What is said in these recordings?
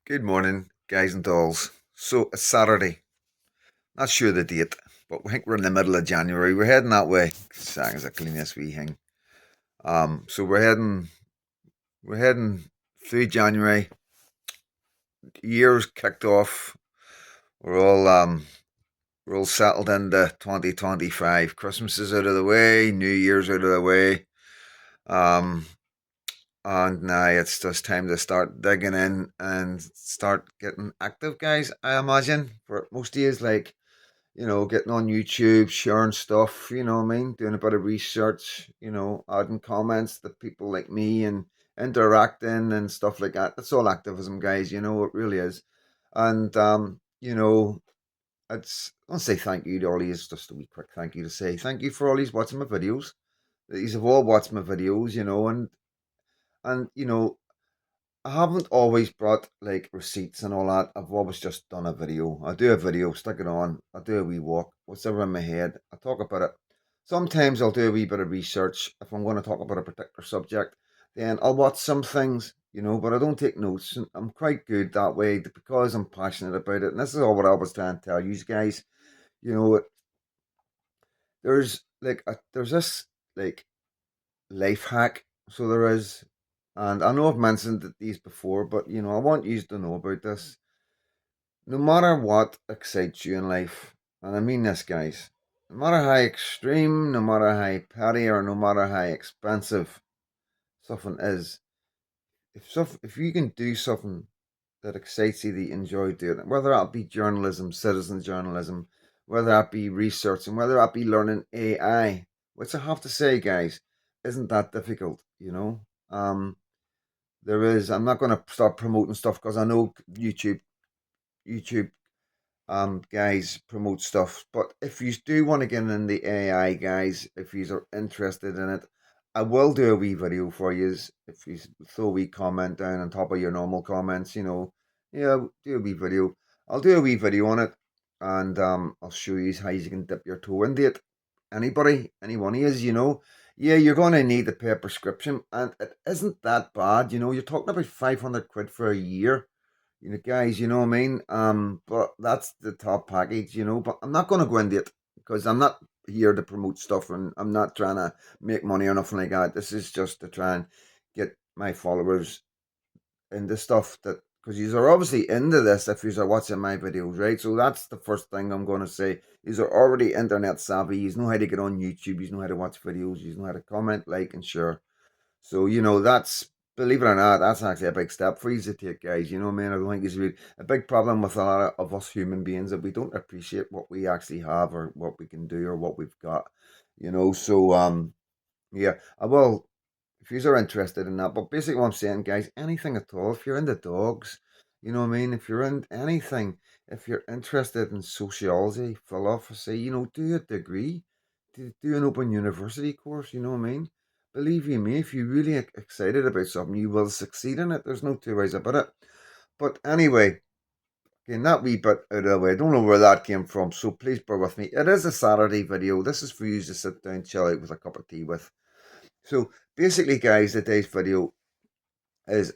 Good morning, guys and dolls. So it's Saturday. Not sure the date, but I think we're in the middle of January. We're heading that way. Sang as a cleanest wee thing. So we're heading through January. Year's kicked off. We're all we're all settled into 2025. Christmas is out of the way. New Year's out of the way. Um, and now it's just time to start digging in and start getting active, guys. I imagine for most of you, getting on YouTube, sharing stuff, what I mean, doing a bit of research, adding comments to people like me and interacting and stuff like that. That's all activism, guys, it really is. And, I want to say thank you to all these, just a wee quick thank you to say thank you for all these watching my videos. These have all watched my videos, and I haven't always brought like receipts and all that. I've always just done a video. I do a video, stick it on. I do a wee walk, whatever in my head. I talk about it. Sometimes I'll do a wee bit of research if I'm going to talk about a particular subject. Then I'll watch some things, but I don't take notes. And I'm quite good that way because I'm passionate about it. And this is all what I was trying to tell you guys. You know, there's this like life hack. So there is, and I know I've mentioned these before, but I want you to know about this. No matter what excites you in life, and I mean this, guys, no matter how extreme, no matter how petty, or no matter how expensive something is, if you can do something that excites you, that you enjoy doing it, whether that be journalism, citizen journalism, whether that be researching, whether that be learning AI, which I have to say, guys, isn't that difficult, there is. I'm not going to start promoting stuff because I know YouTube guys promote stuff. But if you do want to get in the AI, guys, if you are interested in it, I will do a wee video for you. If you throw a wee comment down on top of your normal comments, yeah, do a wee video. I'll do a wee video on it, and I'll show you how you can dip your toe into it. Anybody, any one of you. Yeah, you're going to need to pay a prescription, and it isn't that bad. You're talking about 500 quid for a year, guys, you know what I mean? But that's the top package, But I'm not going to go into it because I'm not here to promote stuff, and I'm not trying to make money or nothing like that. This is just to try and get my followers into stuff that, because you are obviously into this if you are watching my videos, right? So that's the first thing I'm going to say. You are already internet savvy. You know how to get on YouTube. You know how to watch videos. You know how to comment, like, and share. So, that's, believe it or not, that's actually a big step for you to take, guys. You know what I mean? I don't think it's really a big problem with a lot of us human beings that we don't appreciate what we actually have or what we can do or what we've got, So, yeah, I will, if you are interested in that. But basically, what I'm saying, guys, anything at all, if you're into dogs, you know what I mean? If you're in anything, if you're interested in sociology, philosophy, do a degree, do an open university course, you know what I mean? Believe you me, if you're really excited about something, you will succeed in it. There's no two ways about it. But anyway, getting that wee bit out of the way, I don't know where that came from, so please bear with me. It is a Saturday video. This is for you to sit down, chill out with a cup of tea with. So basically, guys, today's video is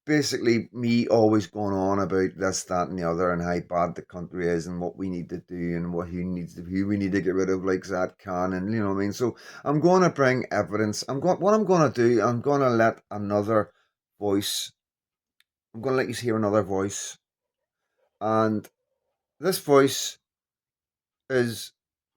basically me always going on about this, that, and the other, and how bad the country is, and what we need to do, and who we need to get rid of, like Zat Khan, and you know what I mean. So I'm going to bring evidence. What I'm going to do. I'm going to let another voice. I'm going to let you hear another voice, and this voice is,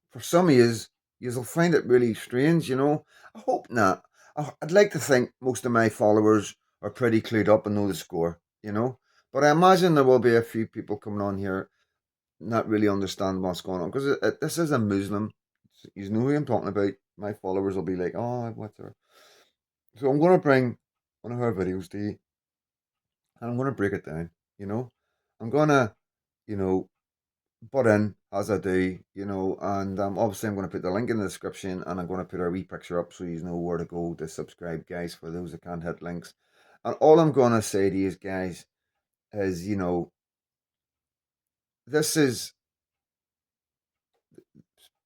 for some of yous, you'll find it really strange. I hope not. I'd like to think most of my followers are pretty clued up and know the score. But I imagine there will be a few people coming on here not really understand what's going on because this is a Muslim. You know who I'm talking about. My followers will be like, "Oh, what's her?" So I'm going to bring one of her videos to you, and I'm going to break it down. You know, I'm going to, you know, butt in as I do, and obviously I'm going to put the link in the description, and I'm going to put a wee picture up so you know where to go to subscribe, guys, for those that can't hit links. And all I'm going to say to you guys is, this is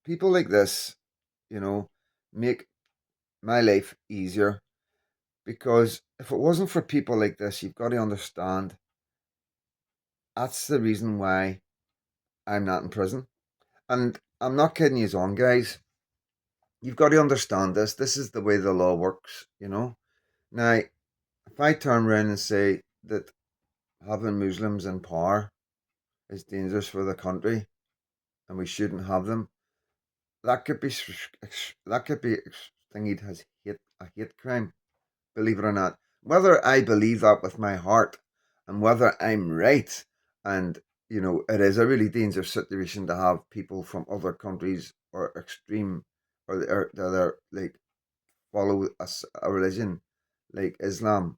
people like this, you know, make my life easier, because if it wasn't for people like this, you've got to understand. that's the reason why I'm not in prison. And I'm not kidding you on, guys. You've got to understand this. This is the way the law works, you know. Now, if I turn around and say that having Muslims in power is dangerous for the country and we shouldn't have them, that could be that could be thingied as a hate crime. Believe it or not, whether I believe that with my heart and whether I'm right, and it is a really dangerous situation to have people from other countries or extreme or that are like follow a religion like Islam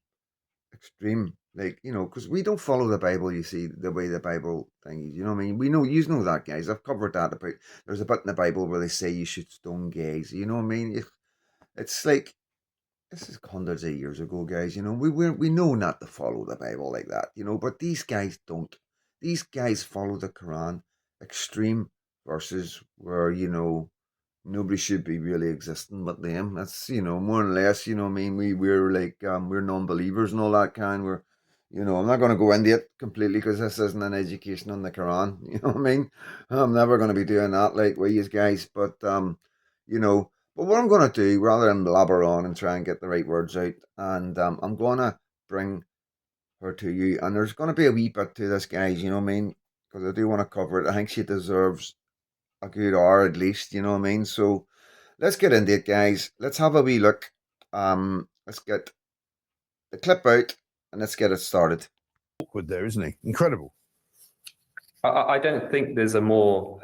extreme, like because we don't follow the Bible. You see the way the Bible thing is. You know what I mean? We know you know that, guys. I've covered that about. There's a bit in the Bible where they say you should stone gays. You know what I mean? It's like this is hundreds of years ago, guys. We know not to follow the Bible like that. But these guys don't. These guys follow the Quran, extreme verses where nobody should be really existing but them. That's more or less. I mean, we're like we're non-believers and all that kind. I'm not going to go into it completely because this isn't an education on the Quran. You know what I mean? I'm never going to be doing that like we you guys. But you know. But what I'm going to do, rather than blabber on and try and get the right words out, and I'm going to bring her to you, and there's going to be a wee bit to this, guys. You know what I mean? Because I do want to cover it. I think she deserves a good hour at least. You know what I mean? So let's get into it, guys. Let's have a wee look. Let's get the clip out and let's get it started. Awkward there, isn't he? Incredible. I don't think there's a more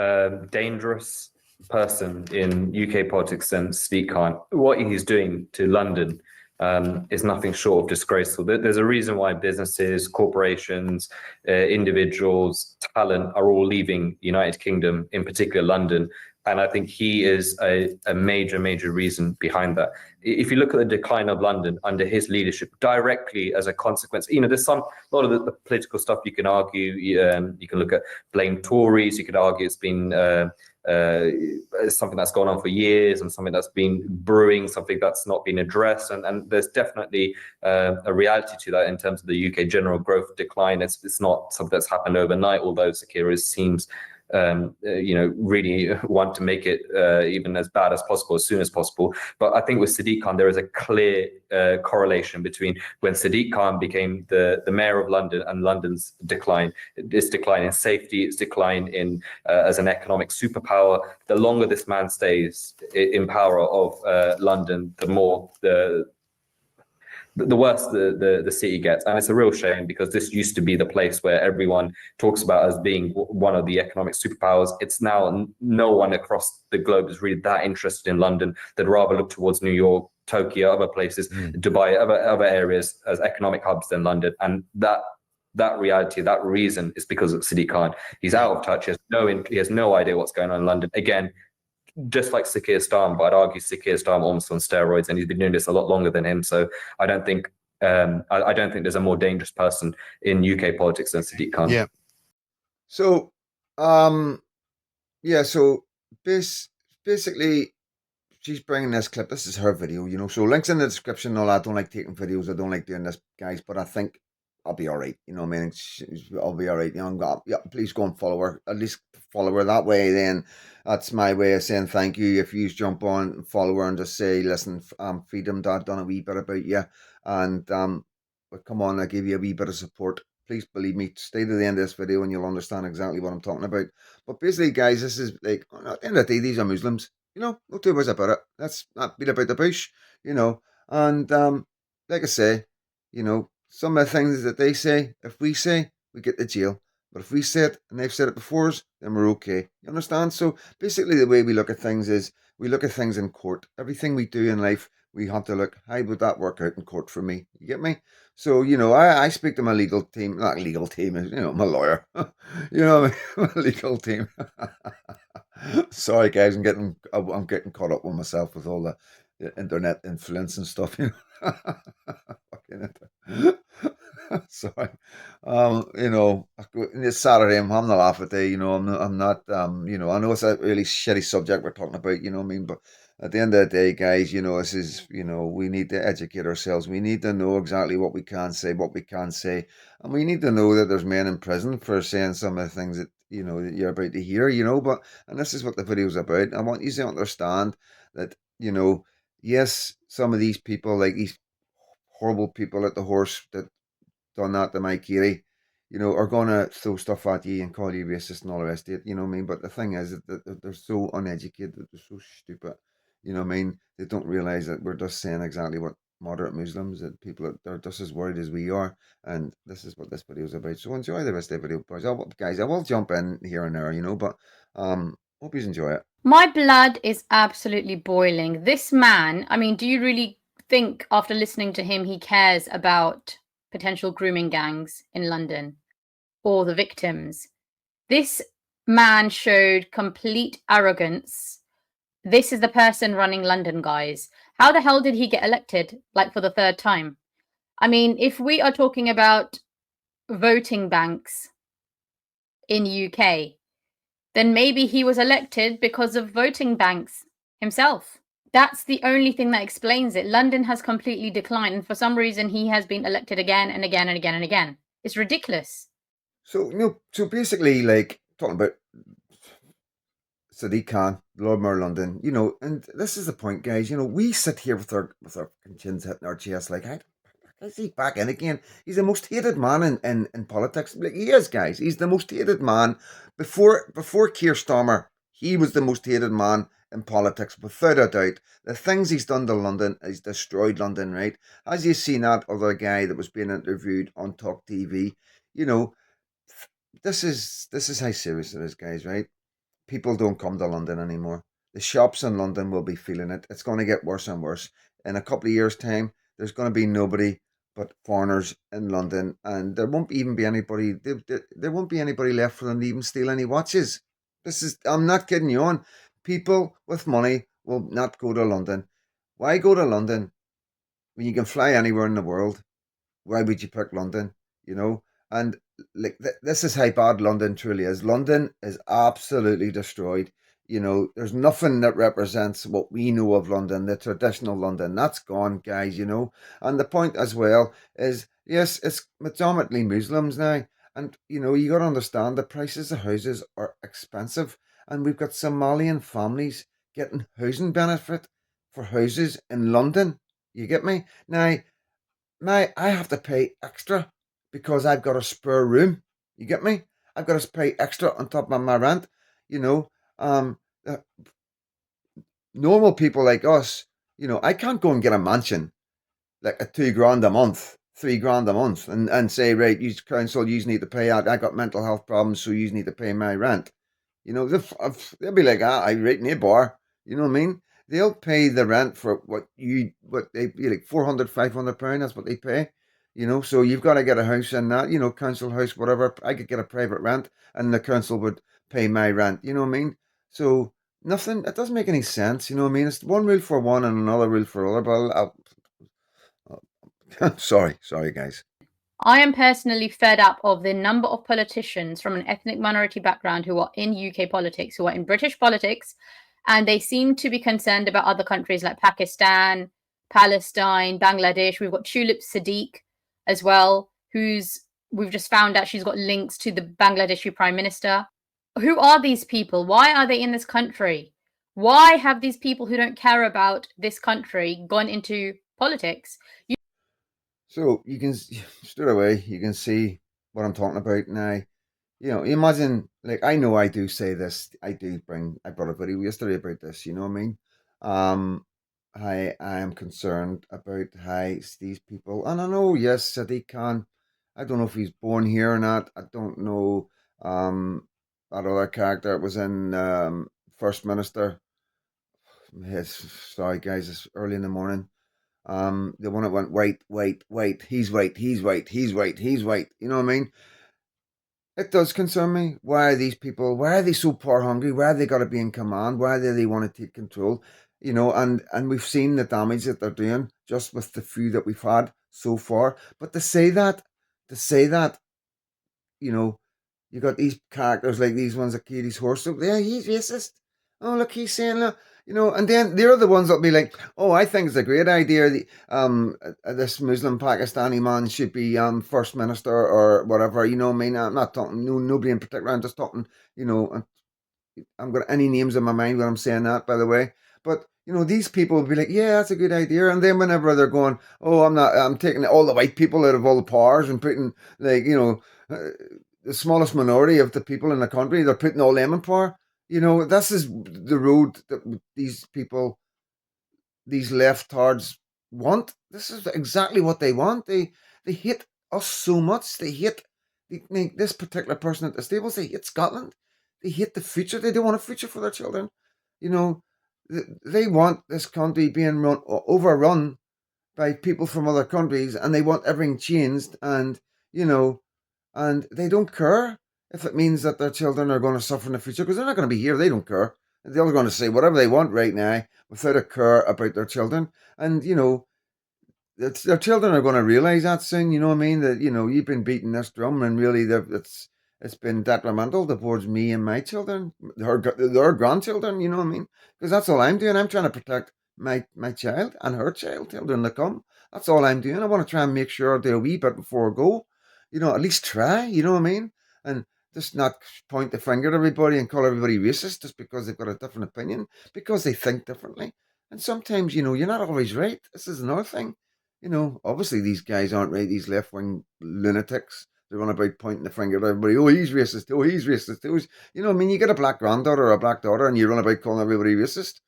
dangerous person in UK politics than Sadiq Khan. What he's doing to London is nothing short of disgraceful. There's a reason why businesses, corporations, individuals, talent are all leaving the United Kingdom, in particular London. And I think he is a major, major reason behind that. If you look at the decline of London under his leadership, directly as a consequence, there's a lot of the political stuff you can argue. You can look at blame Tories. You could argue it's been something that's gone on for years and something that's been brewing, something that's not been addressed. And there's definitely a reality to that in terms of the UK general growth decline. It's not something that's happened overnight, although Sir Keir seems really want to make it even as bad as possible, as soon as possible. But I think with Sadiq Khan, there is a clear correlation between when Sadiq Khan became the mayor of London and London's decline. Its decline in safety, its decline in as an economic superpower. The longer this man stays in power of London, the more the worse the city gets. And it's a real shame because this used to be the place where everyone talks about as being one of the economic superpowers. It's now no one across the globe is really that interested in London. They'd rather look towards New York, Tokyo, other places, Dubai, other areas as economic hubs than London. And that reality, that reason is because of Sadiq Khan. He's out of touch. He has no idea what's going on in London. Again, just like Sir Keir Starmer, but I'd argue Sir Keir Starmer almost on steroids, and he's been doing this a lot longer than him. So I don't think there's a more dangerous person in UK politics than Sadiq Khan. Yeah. So, So basically, she's bringing this clip. This is her video, So links in the description. And all that. I don't like taking videos. I don't like doing this, guys. But I think I'll be all right. You know what I mean? I'll be all right. Please go and follow her. At least follow her that way. Then that's my way of saying thank you. If you jump on and follow her and just say, listen, Freedom Dad done a wee bit about you. And come on, I give you a wee bit of support. Please believe me, stay to the end of this video and you'll understand exactly what I'm talking about. But basically, guys, this is like, at the end of the day, these are Muslims. No two ways about it. Let's not beat about the bush, And like I say, some of the things that they say, if we say, we get to jail. But if we say it and they've said it before us, then we're okay. You understand? So basically, the way we look at things is we look at things in court. Everything we do in life, we have to look, how would that work out in court for me? You get me? So, I speak to my legal team, not legal team, my lawyer. You know what I mean? My legal team. Sorry, guys, I'm getting caught up with myself with all the internet influence and stuff, Sorry. It's Saturday. I'm having a laugh at day. I'm not. I know it's a really shitty subject we're talking about. You know what I mean? But at the end of the day, guys, this is, we need to educate ourselves. We need to know exactly what we can say, what we can't say. And we need to know that there's men in prison for saying some of the things that, that you're about to hear, and this is what the video's about. I want you to understand that, yes, some of these people, like these horrible people at the horse that done that to Mike Keely, are going to throw stuff at you and call you racist and all the rest of it, you know what I mean? But the thing is that they're so uneducated, they're so stupid, you know what I mean? They don't realize that we're just saying exactly what moderate Muslims, that people are just as worried as we are, and this is what this video is about. So enjoy the rest of the video, boys. Guys, I will jump in here and there, but hope you enjoy it. My blood is absolutely boiling. This man, I mean, do you really think after listening to him he cares about potential grooming gangs in London or the victims? This man showed complete arrogance. This is the person running London, guys. How the hell did he get elected, like for the third time? I mean, if we are talking about voting banks in UK, then maybe he was elected because of voting banks himself. That's the only thing that explains it. London has completely declined, and for some reason he has been elected again and again and again and again. It's ridiculous. So, so basically, like, talking about Sadiq Khan, Lord Mayor of London, and this is the point, guys, we sit here with our chins hitting our chest like, is he back in again? He's the most hated man in politics. Like, he is, guys. He's the most hated man. Before Keir Starmer, he was the most hated man in politics, without a doubt. The things he's done to London, he's destroyed London, right? As you seen that other guy that was being interviewed on Talk TV, this is how serious it is, guys, right? People don't come to London anymore. The shops in London will be feeling it. It's going to get worse and worse. In a couple of years' time, there's going to be nobody but foreigners in London, and there won't even be anybody. There won't be anybody left for them to even steal any watches. I'm not kidding you on. People with money will not go to London. Why go to London when you can fly anywhere in the world? Why would you pick London? And like this is how bad London truly is. London is absolutely destroyed. There's nothing that represents what we know of London, the traditional London. That's gone, guys. And the point as well is, yes, it's predominantly Muslims now, and you got to understand the prices of houses are expensive, and we've got Somalian families getting housing benefit for houses in London. You get me now? I have to pay extra because I've got a spare room. You get me? I've got to pay extra on top of my rent. You know, um, uh, normal people like us, I can't go and get a mansion like at $2 grand a month, $3 grand a month, and say, right, you council, you need to pay out. I got mental health problems, so you need to pay my rent. They'll be like, I rate in a bar. You know what I mean? They'll pay the rent for what they be like £400, £500. That's what they pay. So you've got to get a house in that, council house, whatever. I could get a private rent, and the council would pay my rent. You know what I mean? So nothing. It doesn't make any sense. You know what I mean? It's one rule for one and another rule for other. But sorry, guys. I am personally fed up of the number of politicians from an ethnic minority background who are in UK politics, who are in British politics, and they seem to be concerned about other countries like Pakistan, Palestine, Bangladesh. We've got Tulip Siddiq as well, we've just found out she's got links to the Bangladeshi Prime Minister. Who are these people? Why are they in this country? Why have these people who don't care about this country gone into politics? So you can straight away you can see what I'm talking about now. Imagine, like, I know I do say this. I brought a video yesterday about this. You know what I mean? I am concerned about how these people, and I know, yes, Sadiq Khan. I don't know if he's born here or not. I don't know. That other character was in First Minister. Sorry, guys, it's early in the morning. The one that went, wait, he's white. You know what I mean? It does concern me. Why are these people, why are they so power hungry? Why have they got to be in command? Why do they want to take control? And we've seen the damage that they're doing just with the few that we've had so far. But to say that, you got these characters like these ones, like Katie's horse. So yeah, he's racist. Oh, look, he's saying, look, You know, and then they're the ones that'll be like, "Oh, I think it's a great idea. This Muslim Pakistani man should be first minister or whatever." You know, what I mean, I'm not talking nobody in particular. I'm just talking, you know, I'm got any names in my mind when I'm saying that, by the way. But you know, these people will be like, "Yeah, that's a good idea," and then whenever they're going, "Oh, I'm taking all the white people out of all the powers and putting like, you know, the smallest minority of the people in the country, they're putting all them in power." You know, this is the road that these people, these leftards want. This is exactly what they want. They hate us so much. They hate this particular person at the stables. They hate Scotland. They hate the future. They don't want a future for their children. You know, they want this country being overrun by people from other countries, and they want everything changed. And you know, and they don't care if it means that their children are going to suffer in the future because they're not going to be here. They don't care. They're going to say whatever they want right now without a care about their children. And you know, their children are going to realize that soon. You know what I mean? That, you know, you've been beating this drum, and really, it's been detrimental towards me and my children, their grandchildren. You know what I mean? Because that's all I'm doing. I'm trying to protect my child and her child, children to come. That's all I'm doing. I want to try and make sure I do a wee bit before I go. You know, at least try. You know what I mean? And just not point the finger at everybody and call everybody racist just because they've got a different opinion, because they think differently. And sometimes, you know, you're not always right. This is another thing. You know, obviously these guys aren't right, these left wing lunatics. They run about pointing the finger at everybody. Oh, he's racist. Oh, he's racist. Oh, you know, I mean, you get a black granddaughter or a black daughter and you run about calling everybody racist.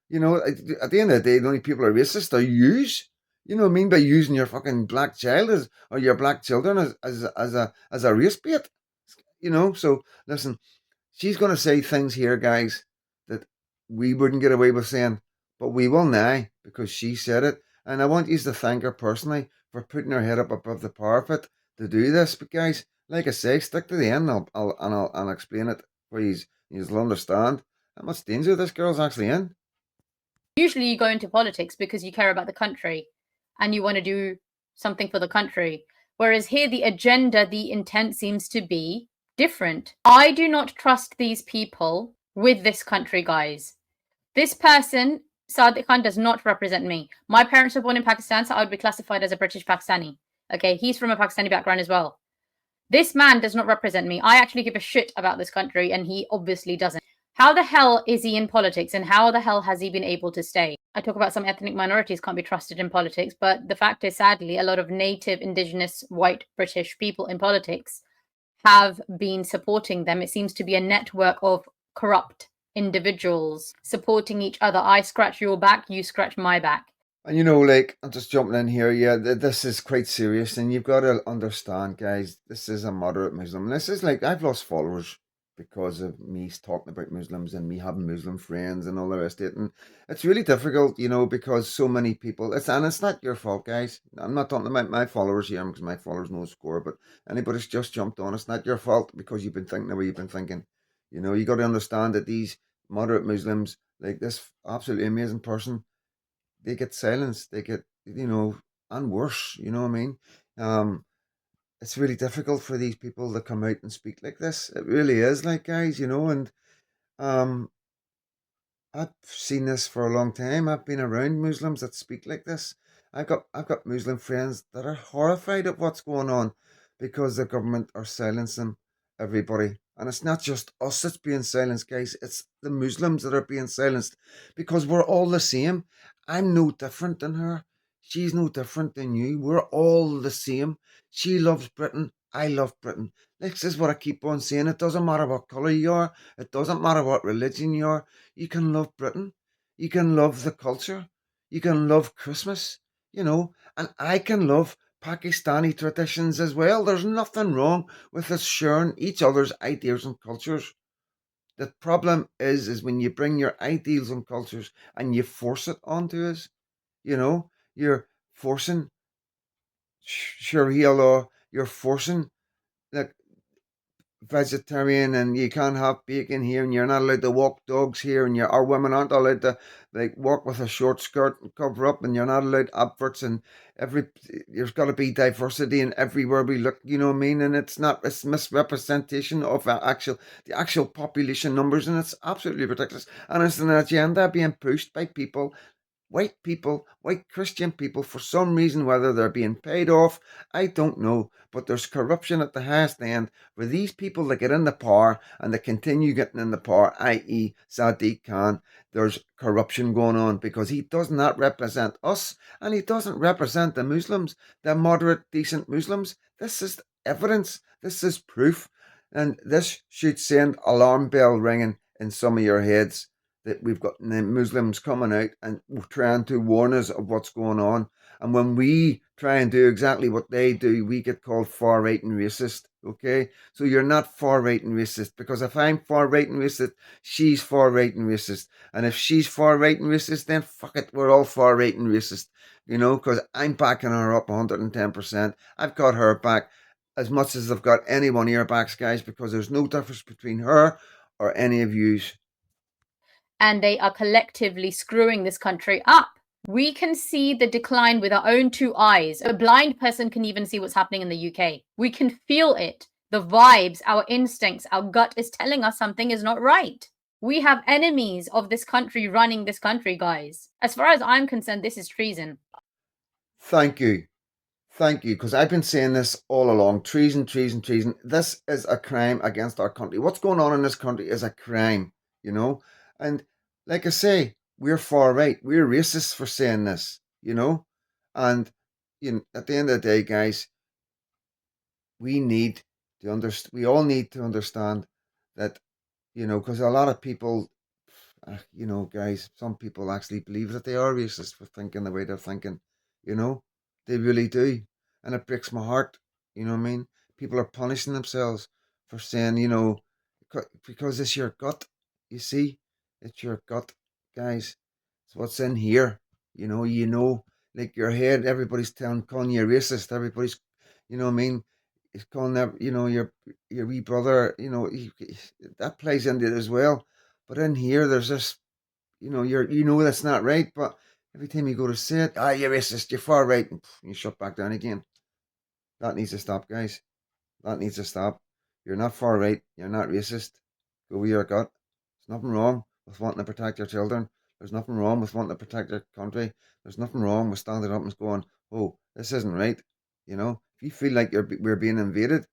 You know, at the end of the day, the only people who are racist are yous. You know what I mean? By using your fucking black child or your black children as a race bait. You know, so listen, she's going to say things here, guys, that we wouldn't get away with saying, but we will now because she said it. And I want you to thank her personally for putting her head up above the parapet to do this. But guys, like I say, stick to the end. I'll explain it for you. You'll understand how much danger this girl's actually in. Usually, you go into politics because you care about the country and you want to do something for the country. Whereas here, the agenda, the intent seems to be different. I do not trust these people with this country, guys. This person, Sadiq Khan, does not represent me. My parents were born in Pakistan, so I would be classified as a British Pakistani. Okay, he's from a Pakistani background as well. This man does not represent me. I actually give a shit about this country, and he obviously doesn't. How the hell is he in politics, and how the hell has he been able to stay? I talk about some ethnic minorities can't be trusted in politics, but the fact is, sadly, a lot of native, indigenous, white, British people in politics have been supporting them. It seems to be a network of corrupt individuals supporting each other. I scratch your back, you scratch my back. And you know, like, I'm just jumping in here. Yeah, this is quite serious, and you've got to understand, guys. This is a moderate Muslim. This is like, I've lost followers because of me talking about Muslims and me having Muslim friends and all the rest of it. And it's really difficult, you know, because so many people. And it's not your fault, guys. I'm not talking about my followers here because my followers no score. But anybody's just jumped on, it's not your fault because you've been thinking the way you've been thinking. You know, you got to understand that these moderate Muslims, like this absolutely amazing person, they get silenced. They get, you know, and worse. You know what I mean? It's really difficult for these people to come out and speak like this. It really is, like, guys, you know. And um, I've seen this for a long time. I've been around Muslims that speak like this. I've got Muslim friends that are horrified at what's going on because the government are silencing everybody. And it's not just us that's being silenced, guys. It's the Muslims that are being silenced because we're all the same. I'm no different than her. She's no different than you. We're all the same. She loves Britain. I love Britain. This is what I keep on saying. It doesn't matter what colour you are. It doesn't matter what religion you are. You can love Britain. You can love the culture. You can love Christmas, you know, and I can love Pakistani traditions as well. There's nothing wrong with us sharing each other's ideas and cultures. The problem is when you bring your ideals and cultures and you force it onto us, you know, you're forcing Sharia law, you're forcing, like, vegetarian and you can't have bacon here and you're not allowed to walk dogs here and our women aren't allowed to like walk with a short skirt and cover up and you're not allowed adverts and there's got to be diversity in everywhere we look, you know what I mean? And it's misrepresentation of the actual population numbers, and it's absolutely ridiculous, and it's an agenda being pushed by people, white Christian people, for some reason, whether they're being paid off, I don't know. But there's corruption at the highest end where these people that get into power and that continue getting into power, i.e., Sadiq Khan, there's corruption going on because he does not represent us and he doesn't represent the Muslims, the moderate, decent Muslims. This is evidence, this is proof, and this should send alarm bell ringing in some of your heads that we've got the Muslims coming out and trying to warn us of what's going on. And when we try and do exactly what they do, we get called far right and racist. Okay? So you're not far right and racist, because if I'm far right and racist, she's far right and racist. And if she's far right and racist, then fuck it, we're all far right and racist. You know, because I'm backing her up 110%. I've got her back as much as I've got any one of your backs, guys, because there's no difference between her or any of yous. And they are collectively screwing this country up. We can see the decline with our own two eyes. A blind person can even see what's happening in the UK. We can feel it. The vibes, our instincts, our gut is telling us something is not right. We have enemies of this country running this country, guys. As far as I'm concerned, this is treason. Thank you. Thank you, because I've been saying this all along. Treason, treason, treason. This is a crime against our country. What's going on in this country is a crime, you know? And like I say, we're far right. We're racist for saying this, you know? And at the end of the day, guys, we need to understand. We all need to understand that, because a lot of people, guys, some people actually believe that they are racist for thinking the way they're thinking. They really do, and it breaks my heart. You know what I mean? People are punishing themselves for saying, because it's your gut. You see, it's your gut, guys. It's what's in here. Like your head. Everybody's calling you racist. Everybody's, you know what I mean? It's calling that, your wee brother. That plays into it as well. But in here, there's this, that's not right. But every time you go to say it, you're racist, you're far right, and you shut back down again. That needs to stop, guys. That needs to stop. You're not far right. You're not racist. Go with your gut. There's nothing wrong with wanting to protect your children. There's nothing wrong with wanting to protect your country. There's nothing wrong with standing up and going, "Oh, this isn't right." If you feel like we're being invaded,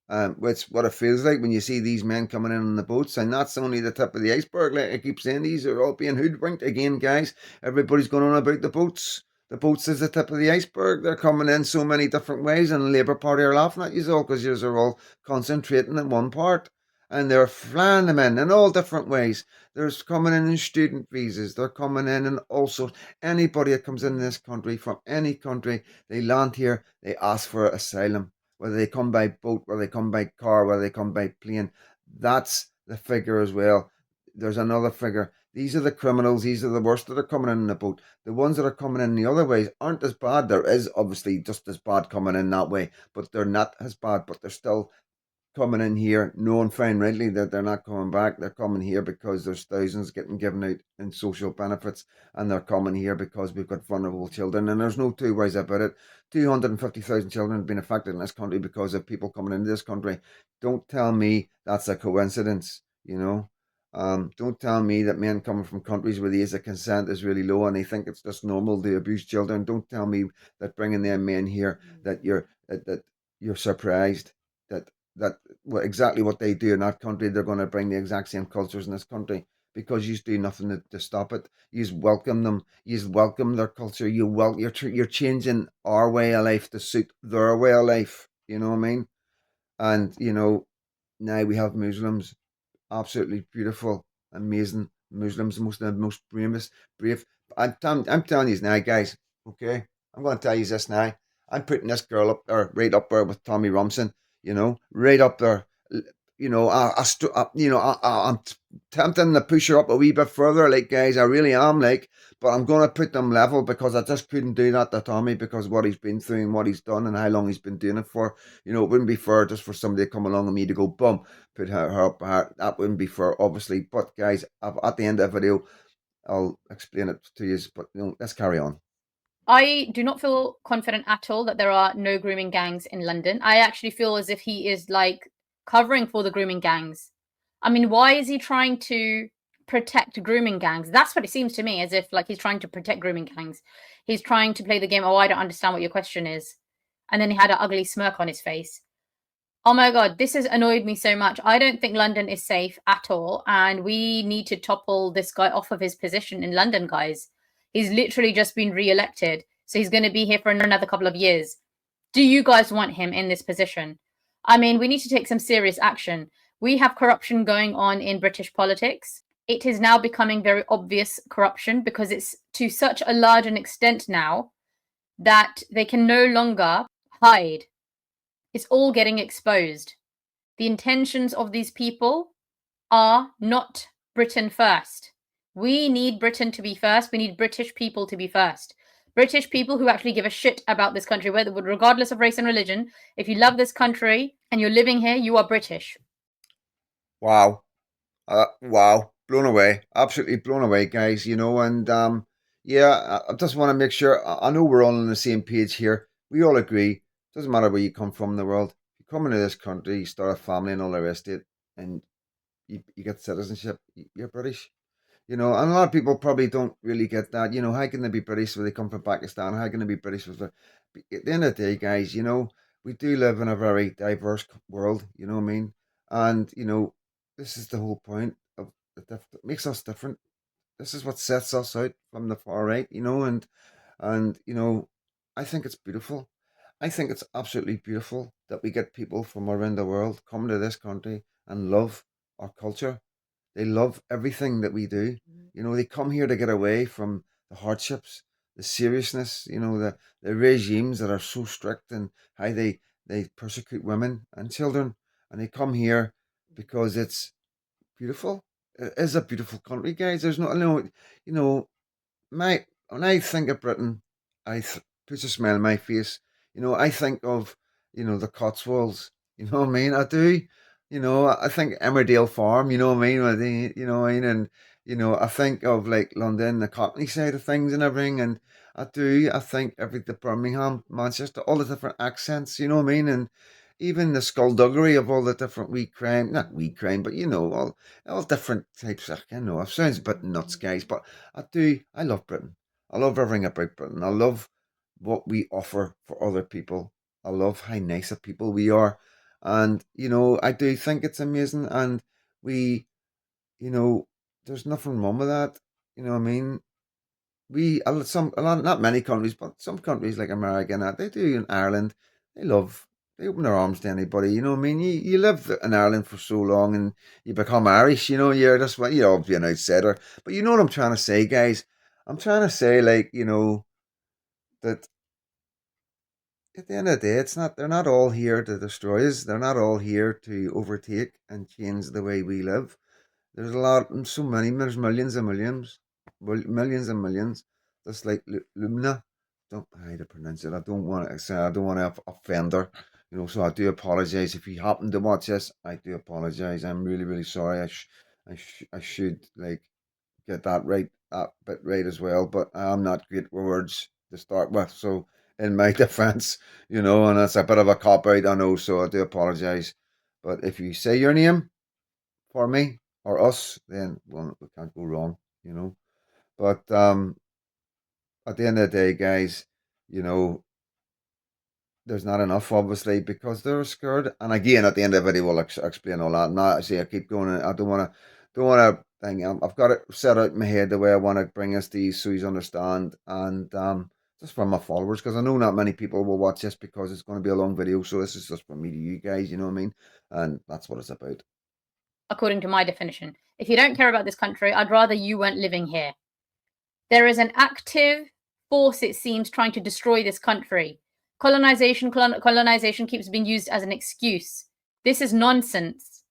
it's what it feels like when you see these men coming in on the boats, and that's only the tip of the iceberg. Like I keep saying, these are all being hoodwinked again, guys. Everybody's going on about the boats. The boats is the tip of the iceberg. They're coming in so many different ways, and the Labour Party are laughing at you all because you are all concentrating in one part. And they're flying them in all different ways. There's coming in student visas. They're coming in all sorts. Anybody that comes in this country from any country, they land here, they ask for asylum. Whether they come by boat, whether they come by car, whether they come by plane. That's the figure as well. There's another figure. These are the criminals. These are the worst that are coming in the boat. The ones that are coming in the other ways aren't as bad. There is obviously just as bad coming in that way, but they're not as bad. But they're still coming in here, knowing fine rightly that they're not coming back. They're coming here because there's thousands getting given out in social benefits, and they're coming here because we've got vulnerable children. And there's no two ways about it. 250,000 children have been affected in this country because of people coming into this country. Don't tell me that's a coincidence, Don't tell me that men coming from countries where the age of consent is really low and they think it's just normal to abuse children. Don't tell me that bringing them men here that you're surprised that exactly what they do in that country, they're going to bring the exact same cultures in this country, because you do nothing to stop it. You welcome them. You welcome their culture. You're changing our way of life to suit their way of life. You know what I mean? And now we have Muslims, absolutely beautiful, amazing Muslims, the most brave. I'm telling you now, guys. Okay, I'm going to tell you this now. I'm putting this girl up there, right up there with Tommy Robinson. Right up there. I'm tempting to push her up a wee bit further, like, guys, I really am, like, but I'm going to put them level because I just couldn't do that to Tommy because what he's been through and what he's done and how long he's been doing it for. You know, it wouldn't be fair just for somebody to come along and me to go, boom, put her up. That wouldn't be fair, obviously. But, guys, at the end of the video, I'll explain it to you, but, you know, let's carry on. I do not feel confident at all that there are no grooming gangs in London. I actually feel as if he is like covering for the grooming gangs. I mean, why is he trying to protect grooming gangs? That's what it seems to me, as if like he's trying to protect grooming gangs. He's trying to play the game. Oh, I don't understand what your question is. And then he had an ugly smirk on his face. Oh my God, this has annoyed me so much. I don't think London is safe at all. And we need to topple this guy off of his position in London, guys. He's literally just been re-elected. So he's going to be here for another couple of years. Do you guys want him in this position? I mean, we need to take some serious action. We have corruption going on in British politics. It is now becoming very obvious corruption because it's to such a large an extent now that they can no longer hide. It's all getting exposed. The intentions of these people are not Britain first. We need Britain to be first. We need British people to be first. British people who actually give a shit about this country, regardless of race and religion. If you love this country and you're living here, you are British. Wow. Wow. Blown away. Absolutely blown away, guys, you know, and yeah, I just want to make sure, I know we're all on the same page here. We all agree. Doesn't matter where you come from in the world. You come into this country, you start a family and all the rest of it, and you get citizenship, you're British. You know, and a lot of people probably don't really get that. You know, how can they be British when they come from Pakistan? How can they be British with the... At the end of the day, guys, you know, we do live in a very diverse world, you know what I mean? And, you know, this is the whole point of it makes us different. This is what sets us out from the far right, you know, and you know, I think it's beautiful. I think it's absolutely beautiful that we get people from around the world come to this country and love our culture. They love everything that we do. You know, they come here to get away from the hardships, the seriousness, you know, the regimes that are so strict and how they persecute women and children. And they come here because it's beautiful. It is a beautiful country, guys. There's no, you know, when I think of Britain, puts a smile on my face. You know, I think of, you know, the Cotswolds. You know what I mean? I do. You know, I think Emmerdale Farm. You know what I mean? You know what I mean? And you know, I think of like London, the Cockney side of things and everything. And I do. I think the Birmingham, Manchester, all the different accents. You know what I mean? And even the skullduggery of all the different wee crime, not wee crime, but you know, all different types. I know it sounds a bit nuts, guys, but I do. I love Britain. I love everything about Britain. I love what we offer for other people. I love how nice of people we are. And, you know, I do think it's amazing. And we, you know, there's nothing wrong with that. You know what I mean? Not many countries, but some countries like America and that, they do in Ireland. They open their arms to anybody. You know what I mean? You live in Ireland for so long and you become Irish, you know, you're just, you're obviously an outsider. But you know what I'm trying to say, guys? I'm trying to say, like, you know, that at the end of the day, they're not all here to destroy us. They're not all here to overtake and change the way we live. There's so many, there's millions and millions, millions and millions. Just like Lumina, don't how to pronounce it. I don't want to say, I don't want to offend her, you know. So I do apologize if you happen to watch this. I do apologize. I'm really, really sorry. I should like get that bit right as well. But I'm not great with words to start with. So in my defense, you know, and it's a bit of a cop out, I know. So I do apologize. But if you say your name for me or us, then well, we can't go wrong, you know. But at the end of the day, guys, you know, there's not enough, obviously, because they're scared. And again, at the end of the video, we'll explain all that. Now, I say I keep going. I don't want to think. I've got it set out in my head the way I want to bring us these so you understand. And just for my followers, because I know not many people will watch this because it's going to be a long video. So this is just for me to you guys, you know what I mean? And that's what it's about. According to my definition, if you don't care about this country, I'd rather you weren't living here. There is an active force, it seems, trying to destroy this country. Colonization keeps being used as an excuse. This is nonsense.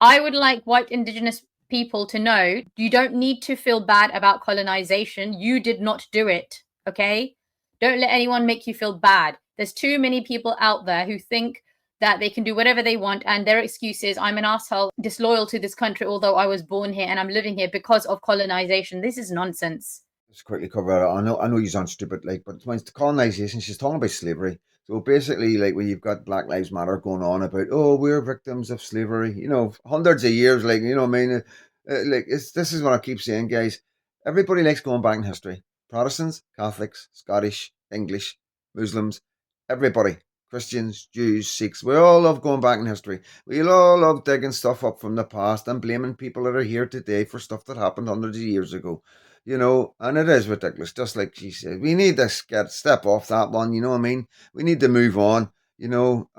I would like white indigenous people to know you don't need to feel bad about colonization. You did not do it. Okay? Don't let anyone make you feel bad. There's too many people out there who think that they can do whatever they want, and their excuse is, I'm an asshole, disloyal to this country, although I was born here and I'm living here because of colonization. This is nonsense. Just quickly cover it. I know you sound stupid, like, but when it's colonization, she's talking about slavery. So basically, like, when you've got Black Lives Matter going on about, oh, we're victims of slavery, you know, hundreds of years, like, you know what I mean? Like, this is what I keep saying, guys. Everybody likes going back in history. Protestants, Catholics, Scottish, English, Muslims, everybody. Christians, Jews, Sikhs, we all love going back in history. We all love digging stuff up from the past and blaming people that are here today for stuff that happened hundreds of years ago. You know, and it is ridiculous, just like she said. We need to step off that one, you know what I mean? We need to move on, you know.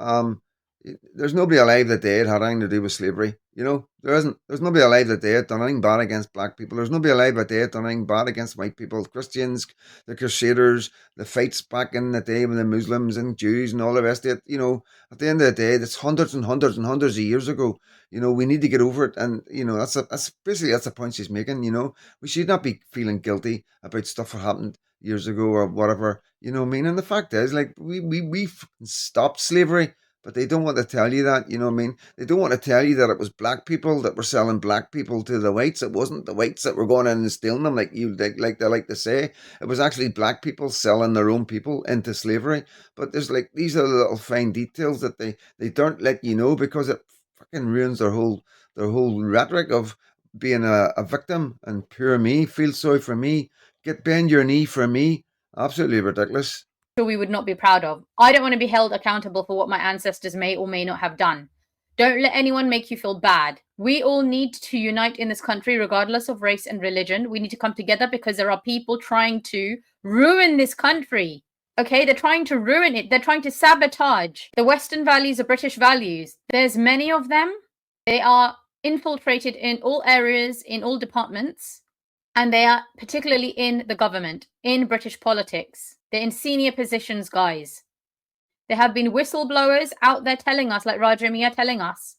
There's nobody alive that dead had anything to do with slavery, you know. There's nobody alive that dead done anything bad against black people. There's nobody alive that dead done anything bad against white people, Christians, the Crusaders, the fights back in the day with the Muslims and Jews and all the rest of it. You know, at the end of the day, that's hundreds and hundreds and hundreds of years ago. You know, we need to get over it, and you know, that's basically that's the point she's making. You know, we should not be feeling guilty about stuff that happened years ago or whatever. You know what I mean? And the fact is, like, we stopped slavery, but they don't want to tell you that. You know what I mean? They don't want to tell you that it was black people that were selling black people to the whites. It wasn't the whites that were going in and stealing them, like they like to say. It was actually black people selling their own people into slavery. But there's like, these are the little fine details that they don't let you know, because it fucking ruins their whole rhetoric of being a victim and poor me, feel sorry for me, bend your knee for me. Absolutely ridiculous. We would not be proud of. I don't want to be held accountable for what my ancestors may or may not have done. Don't let anyone make you feel bad. We all need to unite in this country, regardless of race and religion. We need to come together because there are people trying to ruin this country. Okay, they're trying to ruin it. They're trying to sabotage the Western values, the British values. There's many of them. They are infiltrated in all areas, in all departments, and they are particularly in the government, in British politics. They're in senior positions, guys. There have been whistleblowers out there telling us, like Raja Miah telling us,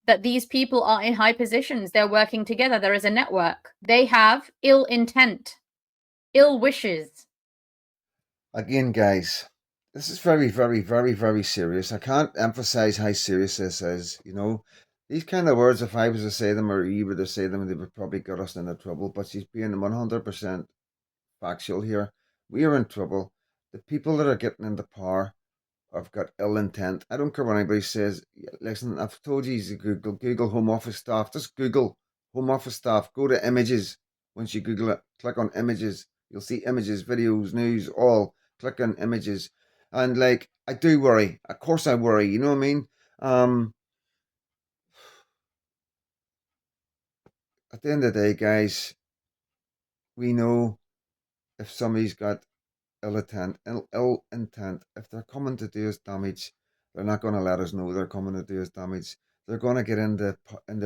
that these people are in high positions. They're working together. There is a network. They have ill intent, ill wishes. Again, guys, this is very, very, very, very serious. I can't emphasize how serious this is. You know, these kind of words, if I was to say them or you were to say them, they would probably get us into trouble. But she's being 100% factual here. We are in trouble. The people that are getting into power have got ill intent. I don't care what anybody says. Listen, I've told you to Google Home Office staff. Just Google Home Office staff. Go to images. Once you Google it, click on images. You'll see images, videos, news, all. Click on images. And like, I do worry. Of course I worry. You know what I mean? At the end of the day, guys, we know if somebody's got ill intent, if they're coming to do us damage, they're not going to let us know they're coming to do us damage. They're going to get into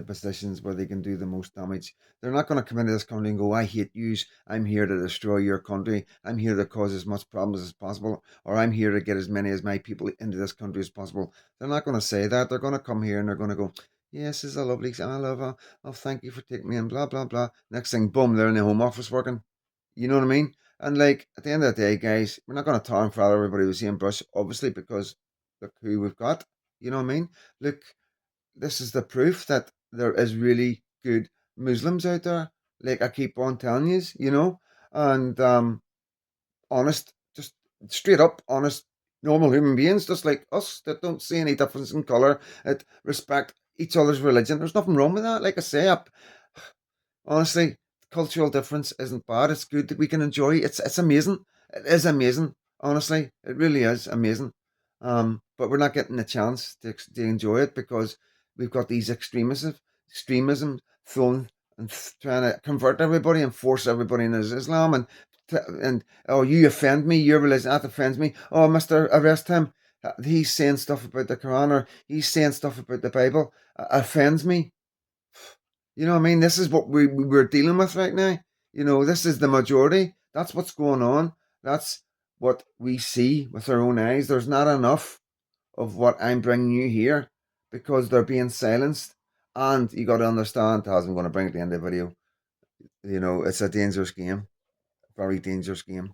positions where they can do the most damage. They're not going to come into this country and go, I hate yous, I'm here to destroy your country, I'm here to cause as much problems as possible, or I'm here to get as many as my people into this country as possible. They're not going to say that. They're going to come here and they're going to go, yes, this is a lovely, I love her, oh, thank you for taking me in, blah, blah, blah. Next thing, boom, they're in the Home Office working. You know what I mean? And like, at the end of the day, guys, we're not going to tar and feather everybody with the same brush, obviously, because look who we've got. You know what I mean? Look, this is the proof that there is really good Muslims out there. Like I keep on telling you, you know, and honest, just straight up honest, normal human beings, just like us, that don't see any difference in colour, that respect each other's religion. There's nothing wrong with that. Like I say, honestly, cultural difference isn't bad. It's good that we can enjoy. It's amazing. It is amazing. Honestly, it really is amazing. But we're not getting a chance to enjoy it because we've got these extremism thrown and trying to convert everybody and force everybody into Islam and oh, you offend me, your religion that offends me. Oh, Mister, arrest him. He's saying stuff about the Quran or he's saying stuff about the Bible. Offends me. You know what I mean? This is what we're dealing with right now. You know, this is the majority. That's what's going on. That's what we see with our own eyes. There's not enough of what I'm bringing you here because they're being silenced. And you got to understand, as I'm going to bring at the end of the video, you know, it's a dangerous game, very dangerous game.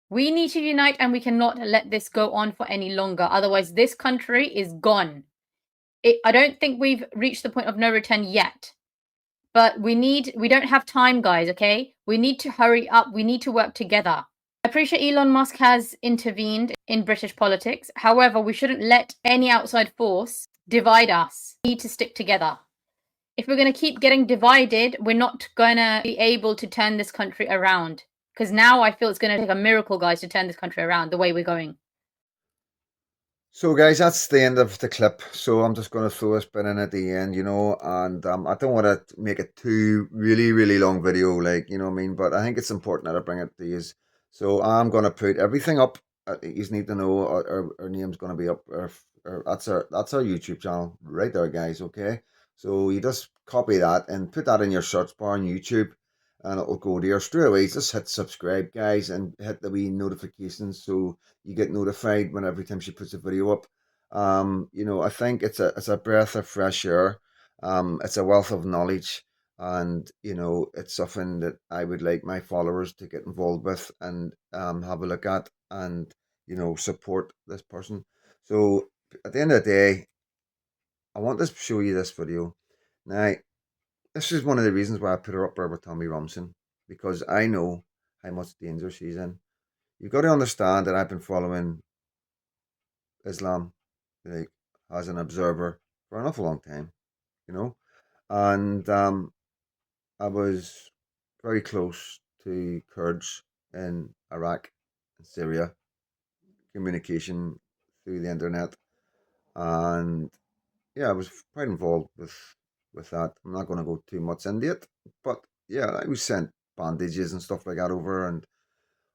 We need to unite, and we cannot let this go on for any longer. Otherwise, this country is gone. I don't think we've reached the point of no return yet. But we don't have time, guys, okay? We need to hurry up. We need to work together. I appreciate Elon Musk has intervened in British politics. However, we shouldn't let any outside force divide us. We need to stick together. If we're going to keep getting divided, we're not going to be able to turn this country around. Because now I feel it's going to take a miracle, guys, to turn this country around the way we're going. So, guys, that's the end of the clip. So I'm just going to throw a spin in at the end, you know, and I don't want to make it too really long video, like, you know what I mean? But I think it's important that I bring it to you. So I'm going to put everything up. You need to know our name's going to be up. That's our YouTube channel right there, guys, okay? So you just copy that and put that in your search bar on YouTube, and it'll go there straight away. Just hit subscribe, guys, and hit the wee notifications so you get notified when every time she puts a video up. You know, I think it's a breath of fresh air. It's a wealth of knowledge, and you know, it's something that I would like my followers to get involved with and have a look at, and you know, support this person. So at the end of the day, I want to show you this video. Now, this is one of the reasons why I put her up there with Tommy Robinson, because I know how much danger she's in. You've got to understand that I've been following Islam, like, as an observer for an awful long time, you know, and I was very close to Kurds in Iraq and Syria, communication through the internet, and yeah, I was quite involved with that. I'm not going to go too much into it, but yeah, I was sent bandages and stuff like that over, and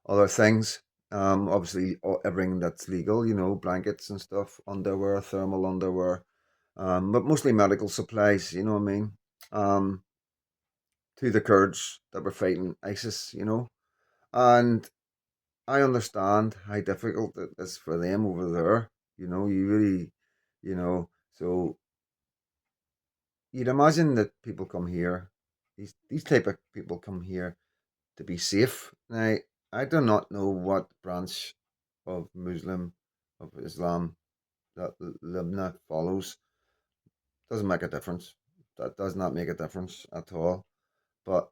other things. Obviously, everything that's legal, you know, blankets and stuff, underwear, thermal underwear, but mostly medical supplies, you know what I mean? Um, to the Kurds that were fighting ISIS, you know? And I understand how difficult it is for them over there, you know, you really, you know, so you'd imagine that people come here, these type of people come here to be safe. Now, I do not know what branch of Islam that Libna follows. Doesn't make a difference. That does not make a difference at all. But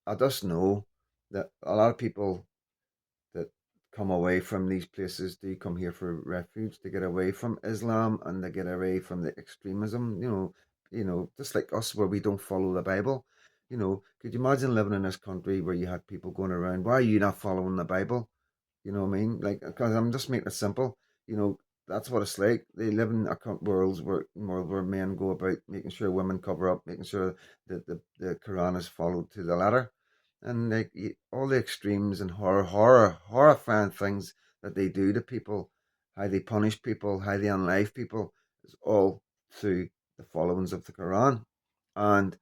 I just know that a lot of people that come away from these places do come here for refuge to get away from Islam and to get away from the extremism. You know, just like us, where we don't follow the Bible. You know, could you imagine living in this country where you had people going around? Why are you not following the Bible? You know what I mean? Like, because I'm just making it simple. You know, that's what it's like. They live in a world where men go about making sure women cover up, making sure that the Quran is followed to the letter, and like all the extremes and horrifying things that they do to people, how they punish people, how they unlife people, is all through the followings of the Quran, and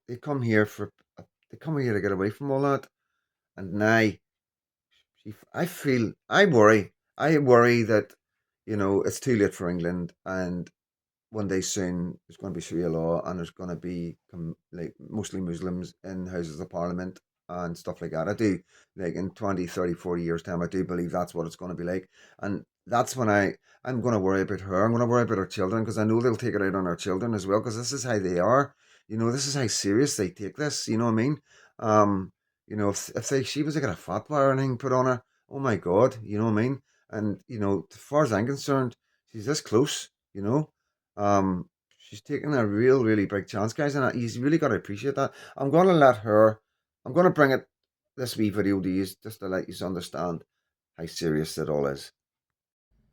they come here they come here to get away from all that, and now I worry that, you know, it's too late for England, and one day soon there's going to be Sharia law, and there's going to be like mostly Muslims in houses of parliament and stuff like that. I do, like, in 20, 30, 40 years time, I do believe that's what it's going to be like, and that's when I'm going to worry about her. I'm going to worry about her children, because I know they'll take it out on our children as well, because this is how they are. You know, this is how serious they take this. You know what I mean? Um, you know, if she was to get a fatwa or anything put on her, oh my God, you know what I mean? And you know, as far as I'm concerned, she's this close. You know, she's taking a really big chance, guys, and he's really got to appreciate that. I'm going to let her. I'm going to bring this wee video to you just to let you understand how serious it all is.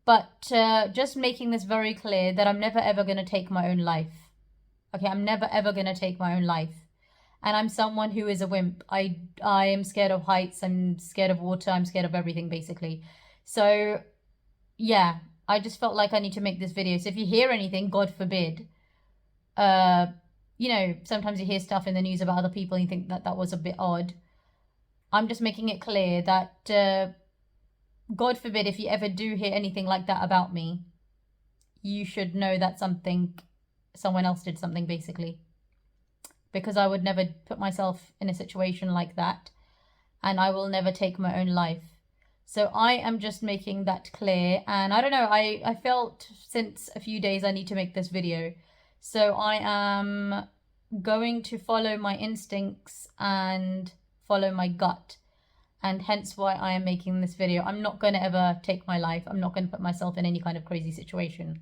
But just making this very clear that I'm never ever going to take my own life. Okay, I'm never ever going to take my own life. And I'm someone who is a wimp. I am scared of heights. I'm scared of water. I'm scared of everything, basically. So, yeah, I just felt like I need to make this video. So if you hear anything, God forbid, you know, sometimes you hear stuff in the news about other people and you think that was a bit odd. I'm just making it clear that, God forbid, if you ever do hear anything like that about me, you should know that something someone else did something, basically. Because I would never put myself in a situation like that, and I will never take my own life. So I am just making that clear. And I don't know, I felt since a few days I need to make this video. So I am going to follow my instincts and follow my gut. And hence why I am making this video. I'm not going to ever take my life. I'm not going to put myself in any kind of crazy situation.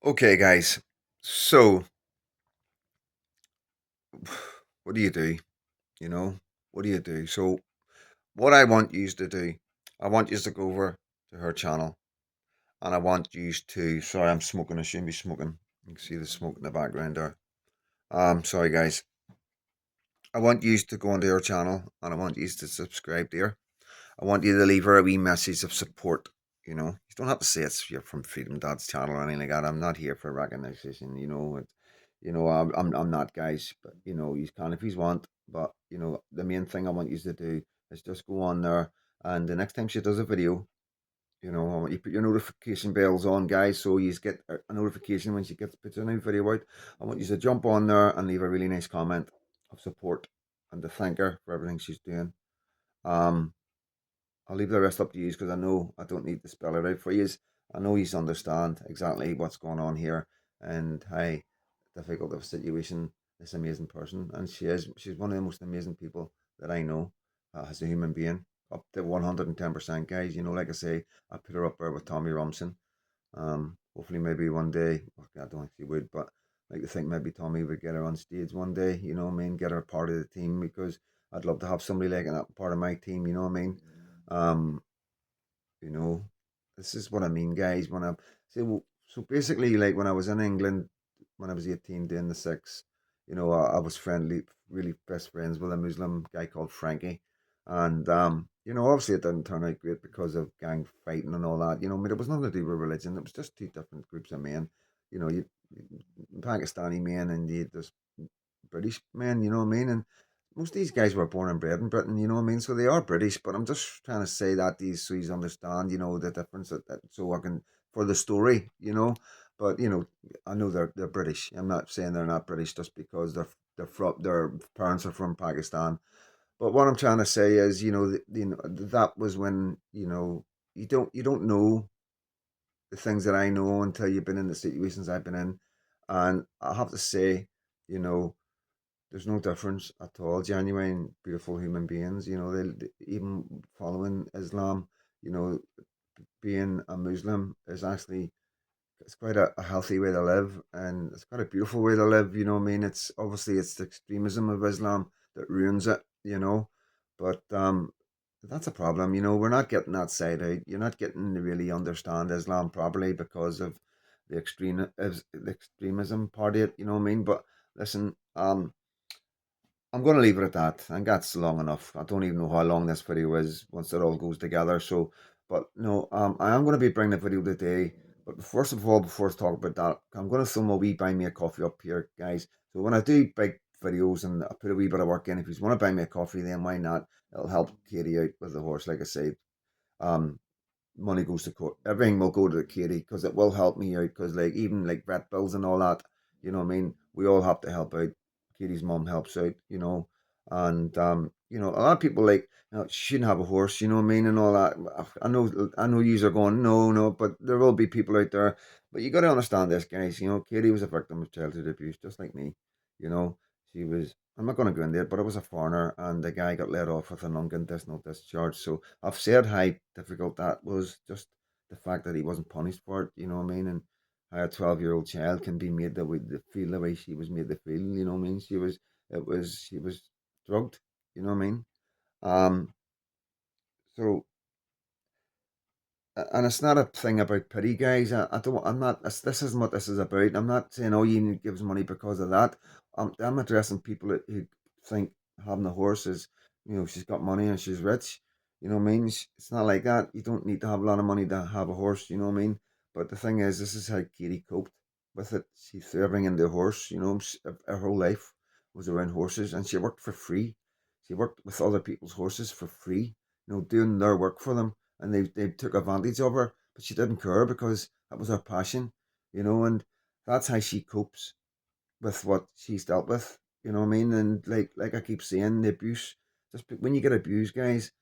Okay, guys. So, what do you do? You know, what do you do? So, what I want you to do, I want you to go over to her channel, and I want you to. Sorry, I'm smoking. I shouldn't be smoking. You can see the smoke in the background there. Sorry, guys. I want you to go onto her channel, and I want you to subscribe there. I want you to leave her a wee message of support. You know, you don't have to say you're from Freedom Dad's channel or anything like that. I'm not here for recognition. I'm not, guys. But you can if you want. But the main thing I want you to do is just go on there, and the next time she does a video, I want you to put your notification bells on, guys, so you get a notification when she puts a new video out. I want you to jump on there and leave a really nice comment of support and to thank her for everything she's doing. I'll leave the rest up to you because I know I don't need to spell it out for you. I know you understand exactly what's going on here and how difficult of a situation this amazing person, and she's one of the most amazing people that I know as a human being, up to 110%, guys. Like I say, I put her up there with Tommy Robinson. Hopefully maybe one day, I don't think she would, but I like to think maybe Tommy would get her on stage one day, get her part of the team, because I'd love to have somebody like that part of my team, you know what I mean? Um, you know, this is what I mean, guys. When I say, so basically, like when I was in England, when I was 18 doing the six, I was really best friends with a Muslim guy called Frankie. And, obviously it didn't turn out great because of gang fighting and all that. I mean, it was nothing to do with religion. It was just two different groups of men. You Pakistani men and you just British men, you know what I mean? And most of these guys were born and bred in Britain, you know what I mean? So they are British, but I'm just trying to say that these so you understand, the difference so I can for the story, But I know they're British. I'm not saying they're not British just because their parents are from Pakistan. But what I'm trying to say is, that was when you don't know the things that I know until you've been in the situations I've been in, and I have to say, you know there's no difference at all. Genuine, beautiful human beings. Even following Islam, you know, being a Muslim is actually it's quite a healthy way to live, and it's quite a beautiful way to live. You know what I mean? It's obviously it's the extremism of Islam that ruins it. But that's a problem. We're not getting that side out. You're not getting to really understand Islam properly because of the extremism part of it. You know what I mean? But listen, I'm going to leave it at that. I think that's long enough. I don't even know how long this video is once it all goes together. So, but no, I am going to be bringing a video today. But first of all, before I talk about that, I'm going to throw my wee buy me a coffee up here, guys. So when I do big videos and I put a wee bit of work in, if you want to buy me a coffee, then why not? It'll help Katie out with the horse, like I said. Um, Money goes to court. Everything will go to Katie because it will help me out. Because like even like vet bills and all that, you know what I mean. We all have to help out. Katie's mom helps out, and a lot of people like she shouldn't have a horse, you know what I mean, and all that. I know you are going no, no, but there will be people out there. But you got to understand this, guys. Katie was a victim of childhood abuse, just like me. You know, she was. I'm not going to go into it, but I was a foreigner, and the guy got let off with an unconditional discharge. So I've said how difficult that was, just the fact that he wasn't punished for it, you know what I mean? And how a 12-year-old child can be made to feel the way she was made to feel, you know what I mean? She was drugged, you know what I mean? Um, so and it's not a thing about pity, guys. I don't. I'm not. This isn't what this is about. I'm not saying oh you need to give us money because of that. I'm addressing people who think having a horse is she's got money and she's rich. You know what I mean? It's not like that. You don't need to have a lot of money to have a horse. You know what I mean? But the thing is, this is how Katie coped with it. She threw everything into a horse. Her whole life was around horses, and she worked for free. She worked with other people's horses for free. Doing their work for them, and they took advantage of her, but she didn't care because that was her passion, and that's how she copes. with what she's dealt with. You know what I mean? And like I keep saying, the abuse. When you get abused, guys,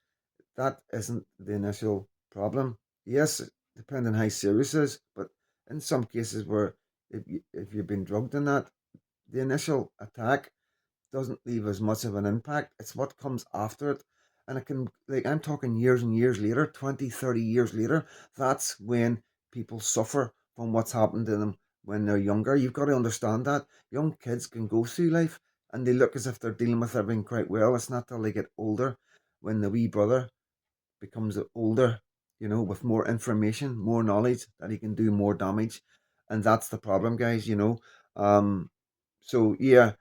that isn't the initial problem. Yes, depending how serious it is, but in some cases where if you've been drugged in that, the initial attack doesn't leave as much of an impact. It's what comes after it. And it can, like, I'm talking years and years later, 20, 30 years later, that's when people suffer from what's happened to them when they're younger. You've got to understand that. Young kids can go through life and they look as if they're dealing with everything quite well. It's not till they get older, when the wee brother becomes older, with more information, more knowledge, that he can do more damage. And that's the problem, guys, So, yeah,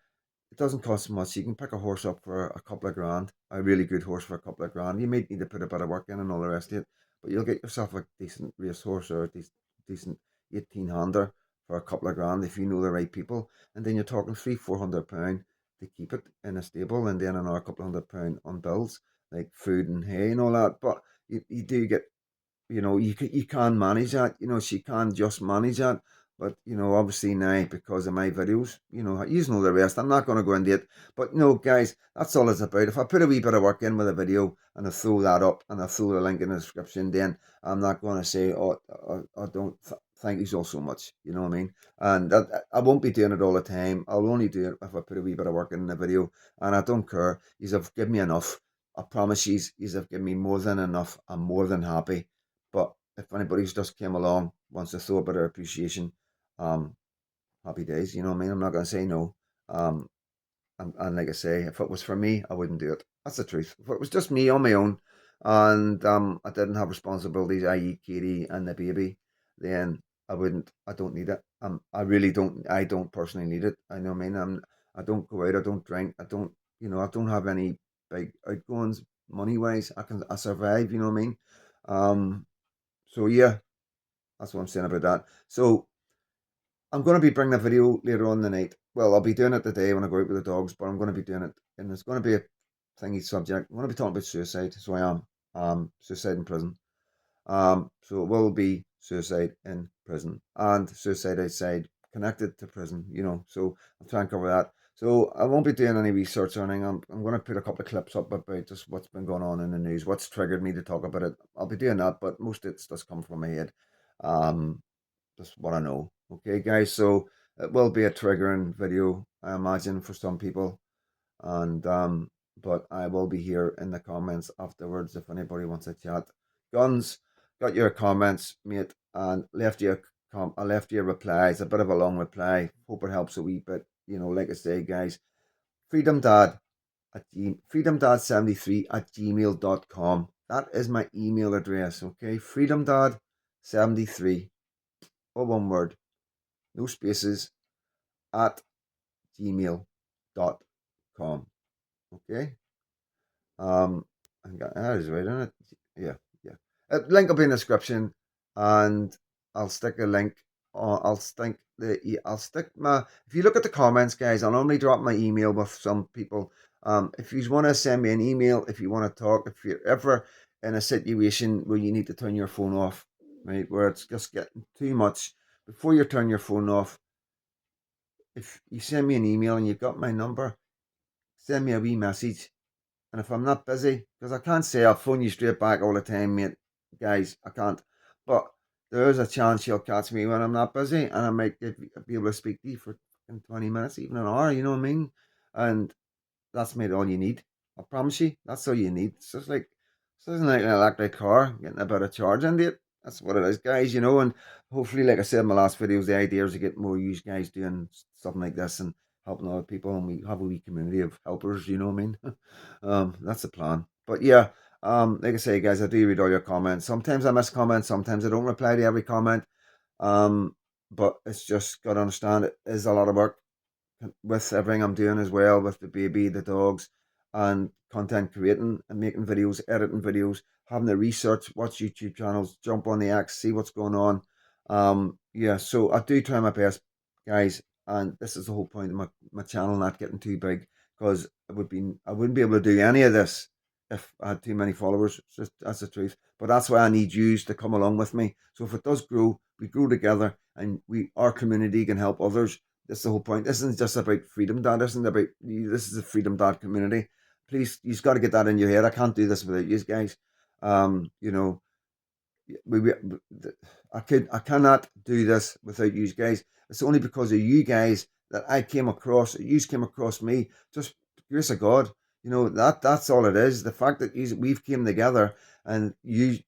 it doesn't cost much. You can pick a horse up for a couple of grand, a really good horse for a couple of grand. You might need to put a bit of work in and all the rest of it, but you'll get yourself a decent racehorse or a decent 18-hander for a couple of grand if you know the right people. And then you're talking £300-400 to keep it in a stable, and then another couple of £100 on bills like food and hay and all that. But you do get, you can manage that. She can just manage that. But obviously now, because of my videos, you know the rest. I'm not going to go into it. But no, guys, that's all it's about. If I put a wee bit of work in with a video and I throw that up and I throw the link in the description, then I'm not going to say, oh, I don't thank you all so much. You know what I mean? And I won't be doing it all the time. I'll only do it if I put a wee bit of work in the video. And I don't care. You have given me enough. I promise you have given me more than enough. I'm more than happy. But if anybody's just came along, wants to throw a bit of appreciation, happy days. You know what I mean? I'm not going to say no. And like I say, if it was for me, I wouldn't do it. That's the truth. If it was just me on my own, and I didn't have responsibilities, i.e., Katie and the baby, then I wouldn't. I don't need it. I really don't. I don't personally need it. I know what I mean. I don't go out. I don't drink. I don't. I don't have any big outgoings money wise. I survive. You know what I mean? So yeah, that's what I'm saying about that. So I'm going to be bringing a video later on the night. Well, I'll be doing it today when I go out with the dogs, but I'm going to be doing it, and it's going to be a thingy subject. I'm going to be talking about suicide, so I am. Suicide in prison. So it will be suicide in prison and suicide outside, connected to prison. So I'm trying to cover that. So I won't be doing any research or anything. I'm going to put a couple of clips up about just what's been going on in the news, what's triggered me to talk about it. I'll be doing that, but most of it's just come from my head. Just what I know. Okay, guys. So it will be a triggering video, I imagine, for some people, and but I will be here in the comments afterwards if anybody wants to chat. Guns, got your comments, mate, and I left you a reply. It's a bit of a long reply. Hope it helps a wee bit. Like I say, guys, freedomdad73@gmail.com. That is my email address. Okay, freedomdad73, all one word, no spaces, at gmail.com. Okay. That is right, isn't it? Yeah. Link will be in the description, and I'll stick a link. I'll stick my. If you look at the comments, guys, I normally drop my email with some people. If you want to send me an email, if you want to talk, if you're ever in a situation where you need to turn your phone off, right, where it's just getting too much, before you turn your phone off, if you send me an email and you've got my number, send me a wee message. And if I'm not busy, because I can't say I'll phone you straight back all the time, mate, guys, I can't. But there is a chance you'll catch me when I'm not busy, and I might be able to speak to you for 20 minutes, even an hour, you know what I mean? And that's made all you need. I promise you, that's all you need. It's just like an electric car, getting a bit of charge into it. That's what it is, guys, and hopefully, like I said in my last videos, the idea is to get more you guys doing something like this and helping other people, and we have a wee community of helpers, you know what I mean? That's the plan. But yeah, like I say, guys, I do read all your comments. Sometimes I miss comments, sometimes I don't reply to every comment. But it's just got to understand it is a lot of work with everything I'm doing as well, with the baby, the dogs, and content creating and making videos, editing videos, having to research, watch YouTube channels, jump on the X, see what's going on. Yeah, so I do try my best, guys, and this is the whole point of my channel not getting too big, because I wouldn't be able to do any of this if I had too many followers. That's the truth. But that's why I need yous to come along with me. So if it does grow, we grow together, and our community can help others That's the whole point. This isn't just about Freedom Dad. This isn't about you. This is a Freedom Dad community. Please, you've got to get that in your head. I can't do this without you guys. You know, I cannot do this without you guys. It's only because of you guys that I came across. You came across me. Just grace of God. You know that's all it is. The fact that we've came together and you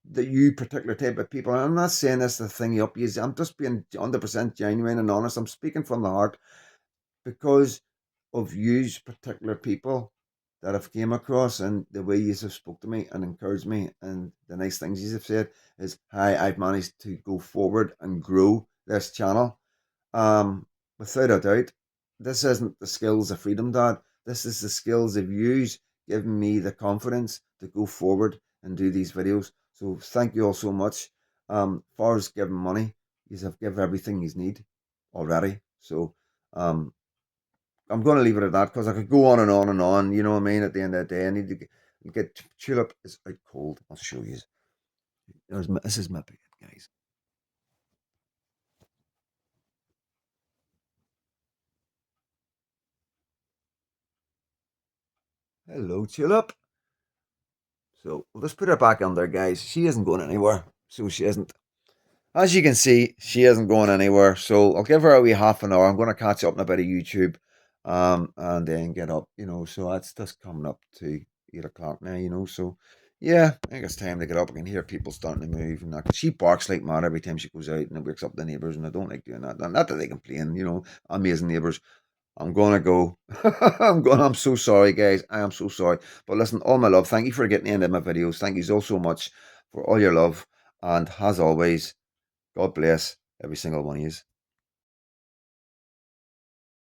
particular type of people. And I'm not saying this to thing you up. I'm just being 100% genuine and honest. I'm speaking from the heart because of you particular people that I've came across and the way you have spoke to me and encouraged me and the nice things you have said is hi, I've managed to go forward and grow this channel. Without a doubt, this isn't the skills of Freedom Dad. This is the skills of yous giving me the confidence to go forward and do these videos. So thank you all so much. Far as giving money, you have given everything you need already. So I'm going to leave it at that because I could go on and on and on. You know what I mean? At the end of the day, I need to get Tulip is out cold. I'll show you. This is my bed, guys. Hello, Tulip. So we'll just put her back on there, guys. She isn't going anywhere. So she isn't. As you can see, she isn't going anywhere. So I'll give her a wee half an hour. I'm going to catch up on a bit of YouTube. And then get up, you know, so that's just coming up to 8 o'clock now, you know, so yeah, I think it's time to get up. I can hear people starting to move and that. She barks like mad every time she goes out and it wakes up the neighbours and I don't like doing that. Not that they complain, you know, amazing neighbours. I'm gonna go. I'm so sorry, guys. I am so sorry. But listen, all my love, thank you for getting into my videos. Thank you so much for all your love. And as always, God bless every single one of you.